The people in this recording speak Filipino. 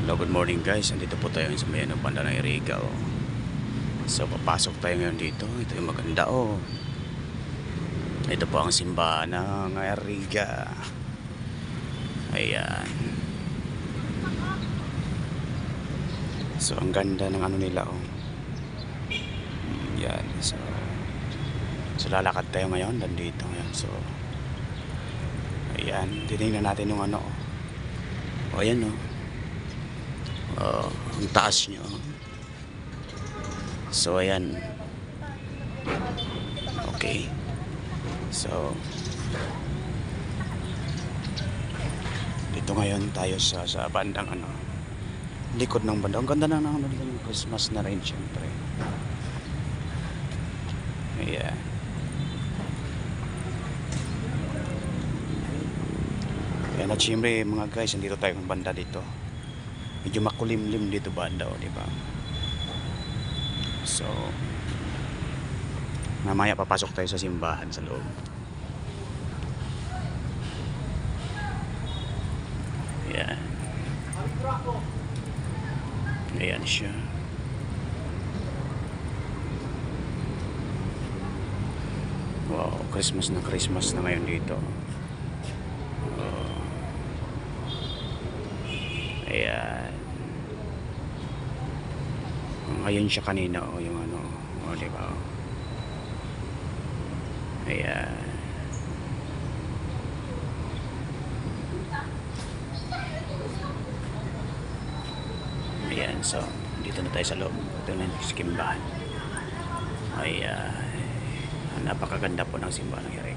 Hello, good morning guys. Andito po tayo sa may banda ng Iriga. So papasok tayo ngayon dito. Ito yung maganda Ito po ang simbahan ng Iriga. Ayan. So ang ganda ng ano nila Yan. So lalakad tayo ngayon dito ngayon. So ayan, titingnan natin yung ano. Ayan ang taas nyo. So ayan. Okay. So dito ngayon tayo sa bandang likod ng banda. Ang ganda ng dito ng Christmas na rin syempre. Ayan. Ayan at syempre mga guys, nandito tayo ng banda dito. Medyo makulimlim dito banda, di ba? So mamaya papasok tayo sa simbahan sa loob. Ayan. Ayan siya. Wow, Christmas na ngayon dito. Ayan. Ngayon siya kanina yung di ba? Ayan. Ayan, so dito na tayo sa loob. Ito na yung simbahan. Ayan. Napakaganda po ng simbahan ng Iriga.